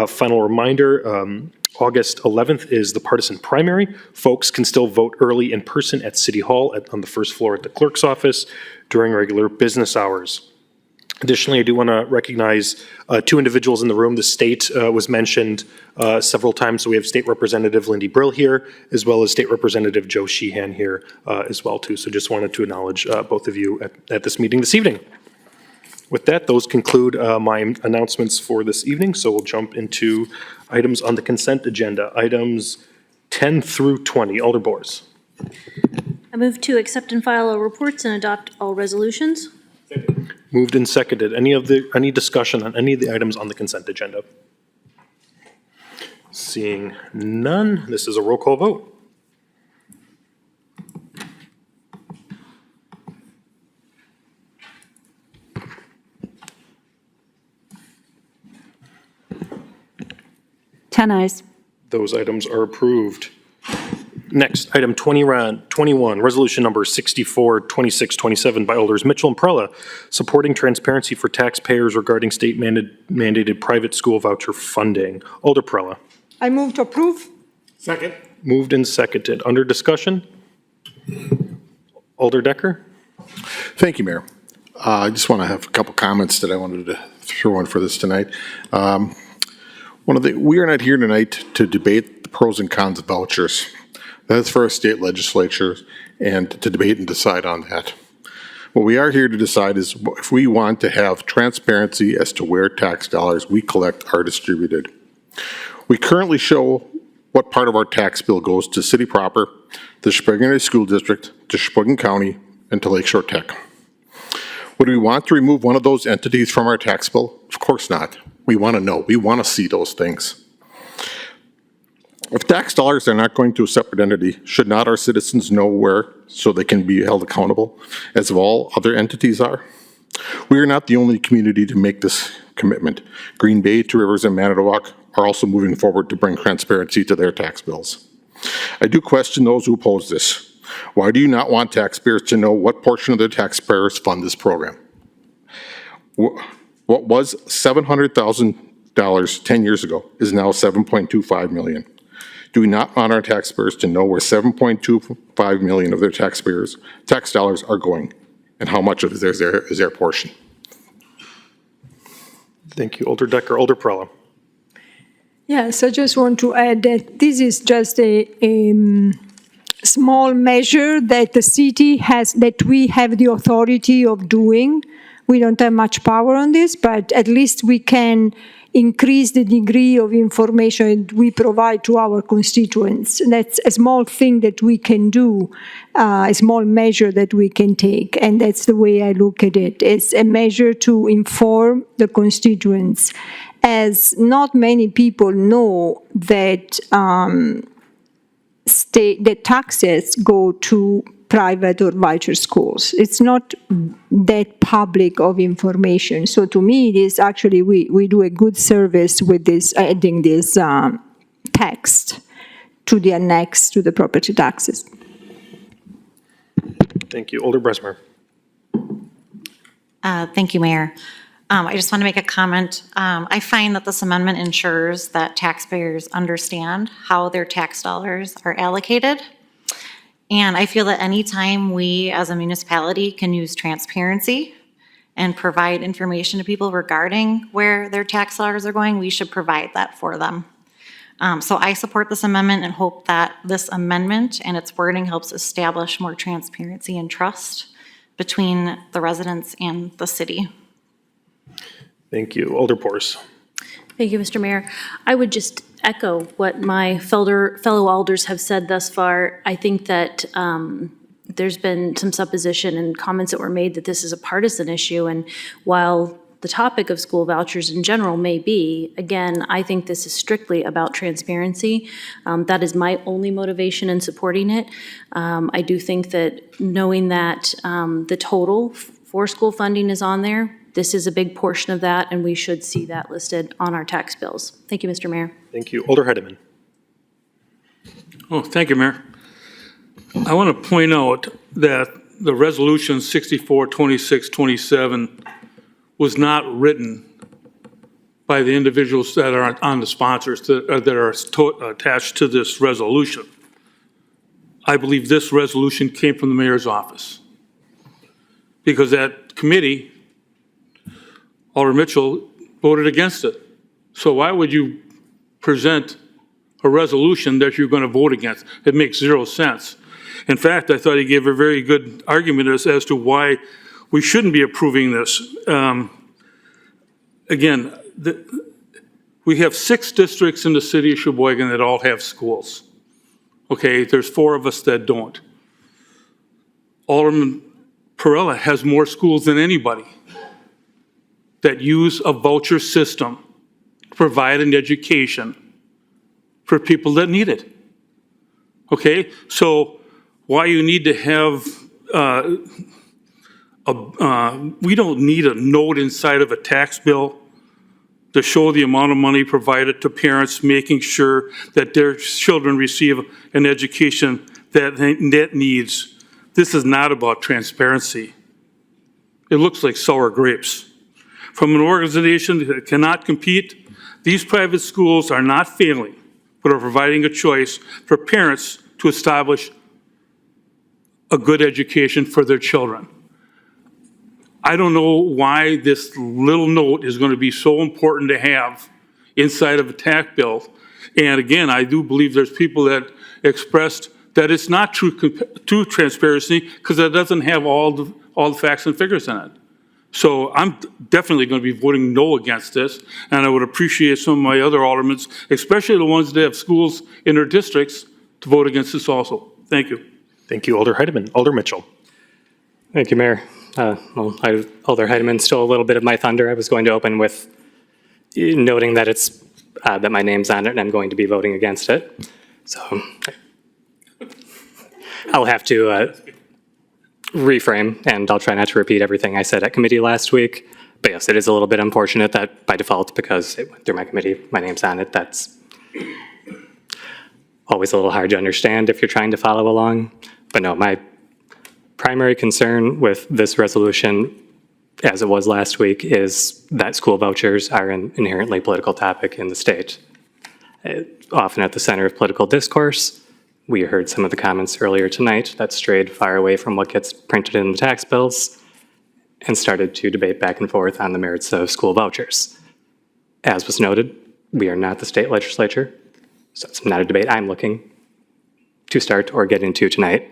Final reminder, August 11th is the partisan primary. Folks can still vote early in person at City Hall on the first floor at the clerk's office during regular business hours. Additionally, I do want to recognize 2 individuals in the room. The state was mentioned several times, so we have State Representative Lindy Brill here, as well as State Representative Joe Sheehan here as well, too. So just wanted to acknowledge both of you at this meeting this evening. With that, those conclude my announcements for this evening, so we'll jump into items on the consent agenda, items 10 through 20. Alder Bors. I move to accept and file all reports and adopt all resolutions. Moved and seconded. Any discussion on any of the items on the consent agenda? Seeing none, this is a roll call vote. Ten ayes. Those items are approved. Next, item 21, resolution number 642627 by Alders Mitchell and Prella, supporting transparency for taxpayers regarding state mandated private school voucher funding. Alder Prella. I move to approve. Second. Moved and seconded. Under discussion? Alder Decker. Thank you, Mayor. I just want to have a couple comments that I wanted to throw in for this tonight. We are not here tonight to debate the pros and cons of vouchers. That's for our state legislature and to debate and decide on that. What we are here to decide is if we want to have transparency as to where tax dollars we collect are distributed. We currently show what part of our tax bill goes to city proper, the Sheboygan Area School District, to Sheboygan County, and to Lakeshore Tech. Would we want to remove one of those entities from our tax bill? Of course not. We want to know. We want to see those things. If tax dollars are not going to a separate entity, should not our citizens know where so they can be held accountable, as all other entities are? We are not the only community to make this commitment. Green Bay, Two Rivers, and Manitowoc are also moving forward to bring transparency to their tax bills. I do question those who oppose this. Why do you not want taxpayers to know what portion of their taxpayers fund this program? What was $700,000 10 years ago is now $7.25 million. Do we not want our taxpayers to know where $7.25 million of their tax dollars are going, and how much of it is their portion? Thank you, Alder Decker. Alder Prella. Yes, I just want to add that this is just a small measure that the city has, that we have the authority of doing. We don't have much power on this, but at least we can increase the degree of information we provide to our constituents. That's a small thing that we can do, a small measure that we can take, and that's the way I look at it. It's a measure to inform the constituents, as not many people know that that taxes go to private or voucher schools. It's not that public of information. So to me, it is actually, we do a good service with this, adding this text to the annex to the property taxes. Thank you. Alder Bresmer. Thank you, Mayor. I just want to make a comment. I find that this amendment ensures that taxpayers understand how their tax dollars are allocated. And I feel that anytime we as a municipality can use transparency and provide information to people regarding where their tax dollars are going, we should provide that for them. So I support this amendment and hope that this amendment and its wording helps establish more transparency and trust between the residents and the city. Thank you. Alder Porse. Thank you, Mr. Mayor. I would just echo what my fellow alders have said thus far. I think that there's been some supposition and comments that were made that this is a partisan issue, and while the topic of school vouchers in general may be, again, I think this is strictly about transparency. That is my only motivation in supporting it. I do think that knowing that the total for school funding is on there, this is a big portion of that, and we should see that listed on our tax bills. Thank you, Mr. Mayor. Thank you. Alder Heidemann. Oh, thank you, Mayor. I want to point out that the resolution 642627 was not written by the individuals that are on the sponsors that are attached to this resolution. I believe this resolution came from the mayor's office because that committee, Alder Mitchell, voted against it. So why would you present a resolution that you're going to vote against? It makes zero sense. In fact, I thought he gave a very good argument as to why we shouldn't be approving this. Again, we have 6 districts in the city of Sheboygan that all have schools. Okay, there's 4 of us that don't. Alderman Perella has more schools than anybody that use a voucher system to provide an education for people that need it. Okay, so why you need to have we don't need a note inside of a tax bill to show the amount of money provided to parents, making sure that their children receive an education that needs. This is not about transparency. It looks like sour grapes. From an organization that cannot compete, these private schools are not failing, but are providing a choice for parents to establish a good education for their children. I don't know why this little note is going to be so important to have inside of a tax bill. And again, I do believe there's people that expressed that it's not true transparency because it doesn't have all the facts and figures in it. So I'm definitely going to be voting no against this, and I would appreciate some of my other aldermen, especially the ones that have schools in their districts, to vote against this also. Thank you. Thank you, Alder Heidemann. Alder Mitchell. Thank you, Mayor. Alder Heidemann stole a little bit of my thunder. I was going to open with noting that it's that my name's on it and I'm going to be voting against it. So I'll have to reframe, and I'll try not to repeat everything I said at committee last week. But yes, it is a little bit unfortunate that by default, because it went through my committee, my name's on it. That's always a little hard to understand if you're trying to follow along. But no, my primary concern with this resolution, as it was last week, is that school vouchers are an inherently political topic in the state. Often at the center of political discourse. We heard some of the comments earlier tonight that strayed far away from what gets printed in the tax bills and started to debate back and forth on the merits of school vouchers. As was noted, We are not the state legislature, so it's not a debate I'm looking to start or get into tonight.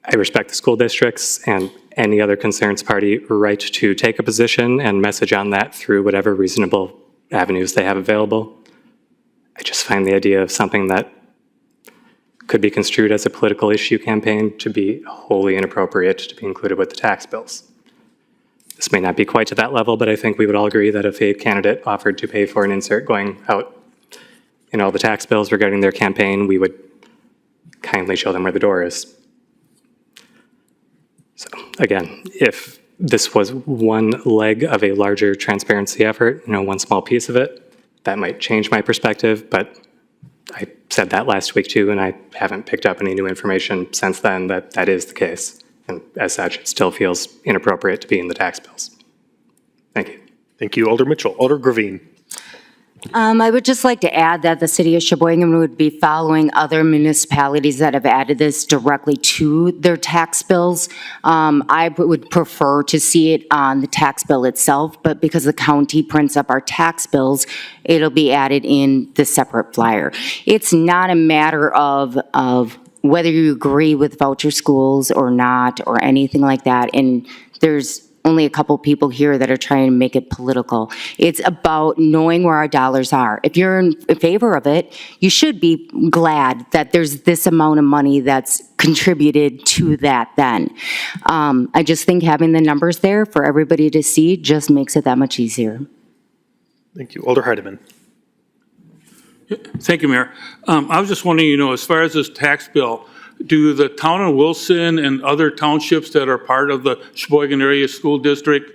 I respect the school districts and any other concerns party right to take a position and message on that through whatever reasonable avenues they have available. I just find the idea of something that could be construed as a political issue campaign to be wholly inappropriate to be included with the tax bills. This may not be quite to that level, but I think we would all agree that if a candidate offered to pay for an insert going out in all the tax bills regarding their campaign, we would kindly show them where the door is. So again, if this was one leg of a larger transparency effort, one small piece of it, that might change my perspective, but I said that last week too, and I haven't picked up any new information since then that that is the case. And as such, it still feels inappropriate to be in the tax bills. Thank you. Thank you, Alder Mitchell. Alder Gravine. I would just like to add that the city of Sheboygan would be following other municipalities that have added this directly to their tax bills. I would prefer to see it on the tax bill itself, but because the county prints up our tax bills, it'll be added in the separate flyer. It's not a matter of whether you agree with voucher schools or not or anything like that. And there's only a couple people here that are trying to make it political. It's about knowing where our dollars are. If you're in favor of it, you should be glad that there's this amount of money that's contributed to that then. I just think having the numbers there for everybody to see just makes it that much easier. Thank you. Alder Heidemann. Thank you, Mayor. I was just wondering, as far as this tax bill, do the town of Wilson and other townships that are part of the Sheboygan Area School District,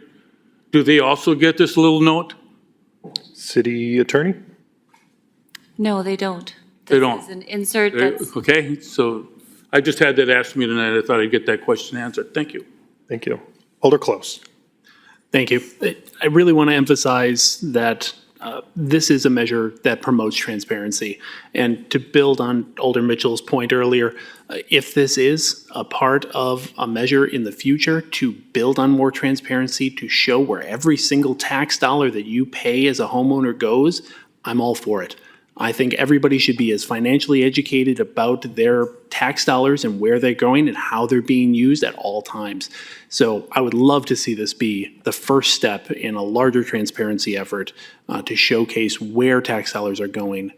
do they also get this little note? City Attorney? No, they don't. They don't? This is an insert that's... Okay, so I just had that asked me tonight. I thought I'd get that question answered. Thank you. Thank you. Alder Close. Thank you. I really want to emphasize that this is a measure that promotes transparency. And to build on Alder Mitchell's point earlier, if this is a part of a measure in the future to build on more transparency, to show where every single tax dollar that you pay as a homeowner goes, I'm all for it. I think everybody should be as financially educated about their tax dollars and where they're going and how they're being used at all times. So I would love to see this be the first step in a larger transparency effort to showcase where tax dollars are going,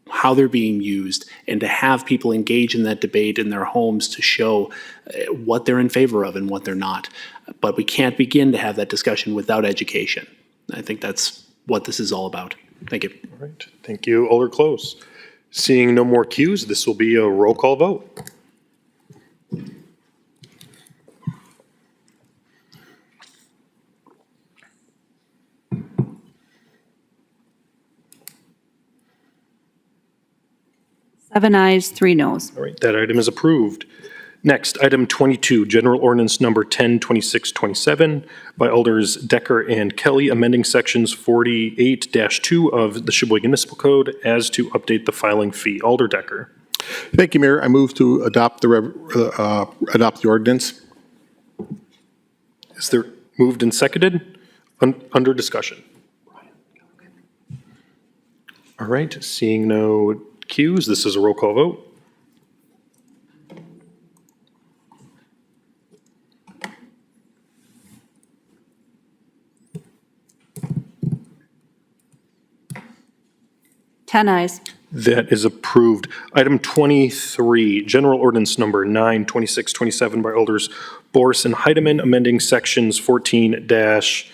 how they're being used, and to have people engage in that debate in their homes to show what they're in favor of and what they're not. But we can't begin to have that discussion without education. I think that's what this is all about. Thank you. All right. Thank you, Alder Close. Seeing no more cues, this will be a roll call vote. Seven ayes, 3 noes. All right, that item is approved. Next, item 22, General Ordinance Number 102627 by Alders Decker and Kelly, amending sections 48-2 of the Sheboygan Municipal Code as to update the filing fee. Alder Decker. Thank you, Mayor. I move to adopt the ordinance. Is there moved and seconded? Under discussion. All right, seeing no cues, this is a roll call vote. Ten ayes. That is approved. Item 23, General Ordinance Number 92627 by Alders Boris and Heidemann, amending sections 14-283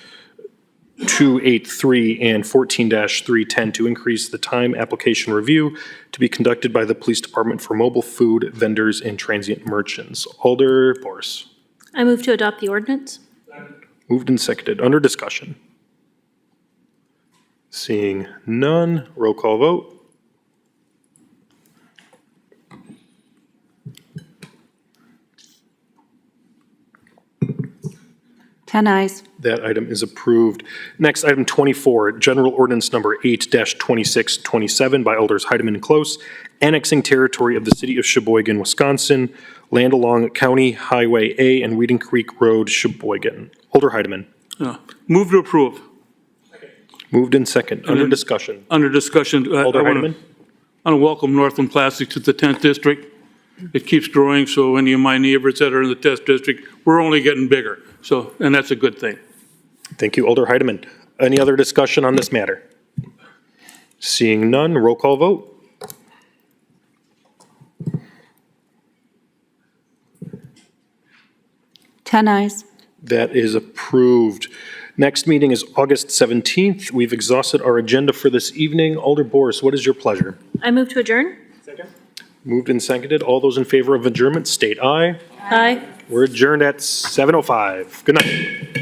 and 14-310 to increase the time application review to be conducted by the Police Department for mobile food vendors and transient merchants. Alder Boris. I move to adopt the ordinance. Moved and seconded. Under discussion. Seeing none, roll call vote. Ten ayes. That item is approved. Next, item 24, General Ordinance Number 8-2627 by Alders Heidemann and Close, annexing territory of the City of Sheboygan, Wisconsin, land along County Highway A and Weeding Creek Road, Sheboygan. Alder Heidemann. Move to approve. Moved in second. Under then- discussion. Under discussion, Alder Heidemann? I want to welcome Northland Plastics to the 10th District. It keeps growing, so any of my neighbors that are in the 10th District, we're only getting bigger. So, and that's a good thing. Thank you, Alder Heidemann. Any other discussion on this matter? Seeing none, roll call vote. Ten ayes. That is approved. Next meeting is August 17th. We've exhausted our agenda for this evening. Alder Boris, what is your pleasure? I move to adjourn. Moved and seconded. All those in favor of adjournment, state aye. Aye. We're adjourned at 7:05. Good night.